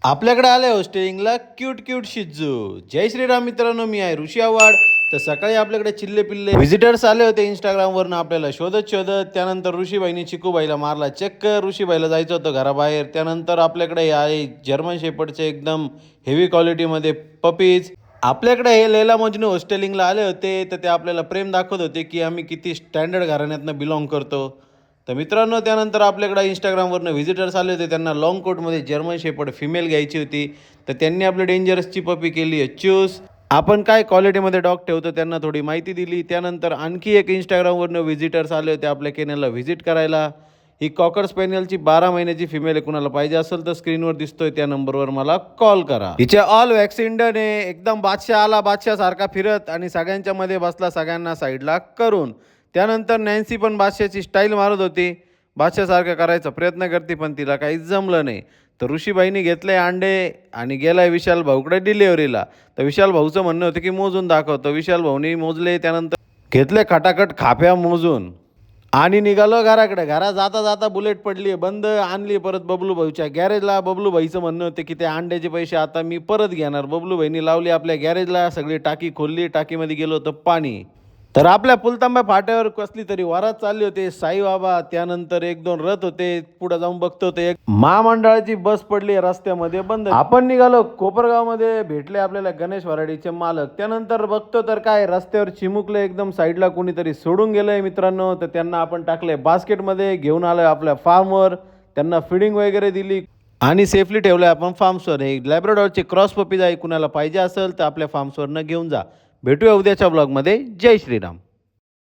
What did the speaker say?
आपल्याकडे आले होस्टेलिंगला cute cute शिज्जू. जय श्रीराम मित्रांनो, मी आहे ऋषी आव्हाड. तर सकाळी आपल्याकडे चिल्ले पिल्ले व्हिजिटर्स आले होते इंस्टाग्रामवरनं आपल्याला शोधत शोधत. त्यानंतर ऋषीबाईंनी चिकूबाईला मारला चक्कर. ऋषीबाईला जायचं होतं घराबाहेर. त्यानंतर आपल्याकडे आहे जर्मन शेपर्डचे एकदम हेवी क्वालिटीमध्ये पपीज. आपल्याकडे हे लैला मजनू होस्टेलिंगला आले होते. तर ते आपल्याला प्रेम दाखवत होते की आम्ही किती स्टँडर्ड घराण्यातनं बिलॉंग करतो. तर मित्रांनो, त्यानंतर आपल्याकडे इंस्टाग्रामवरनं व्हिजिटर्स आले होते. त्यांना लाँग कोटमध्ये जर्मन शेपर्ड फिमेल घ्यायची होती. तर त्यांनी आपली डेंजरसची पपी केली आहे चूज. आपण काय क्वालिटीमध्ये डॉग ठेवतो त्यांना थोडी माहिती दिली. त्यानंतर आणखी एक इंस्टाग्रामवरनं व्हिजिटर्स आले होते आपल्या केनलला व्हिजिट करायला. ही कॉकर स्पॅनियलची 12 महिन्याची फिमेल आहे. कुणाला पाहिजे असेल तर स्क्रीनवर दिसतोय त्या नंबरवर मला कॉल करा. हिचे ऑल वॅक्सिन डन आहे. एकदम बादशाह आला बादशाह फिरत आणि सगळ्यांच्या मध्ये बसला, सगळ्यांना साईडला करून. त्यानंतर नॅन्सी पण बादशाची स्टाईल मारत होती, बादशासारखं करायचा प्रयत्न करते, पण तिला काहीच जमलं नाही. तर ऋषीबाईंनी घेतले अंडे आणि गेलाय विशाल भाऊकडे डिलेवरीला. तर विशाल भाऊचं म्हणणं होतं की मोजून दाखवतो. विशाल भाऊनी मोजले, त्यानंतर घेतले खटाखट खाप्या मोजून आणि निघालो घराकडे. घरा जाता जाता बुलेट पडली बंद. आणली परत बबलू भाऊच्या गॅरेजला. बबलू भाईचं म्हणणं होतं की ते अंड्याचे पैसे आता मी परत घेणार. बबलू भाईनी लावली आपल्या गॅरेजला, सगळी टाकी खोलली, टाकीमध्ये गेलो होतं पाणी. तर आपल्या पुलतांबा फाट्यावर कसली तरी वरात चालली होती, साईबाबा. त्यानंतर एक दोन रथ होते. पुढे जाऊन बघतो ते एक महामंडळाची बस पडली रस्त्यामध्ये बंद. आपण निघालो कोपरगावमध्ये. भेटले आपल्याला गणेश वराडीचे मालक. त्यानंतर बघतो तर काय रस्त्यावर चिमुकले एकदम साईडला कोणीतरी सोडून गेलंय मित्रांनो. तर त्यांना आपण टाकले बास्केटमध्ये, घेऊन आलोय आपल्या फार्मवर. त्यांना फिडिंग वगैरे दिली आणि सेफली ठेवलंय आपण फार्म्सवर. हे लॅब्राडॉरचे क्रॉस पपीज आहे. कुणाला पाहिजे असेल तर आपल्या फार्म्सवरनं घेऊन जा. भेटूया उद्याच्या ब्लॉगमध्ये. जय श्रीराम.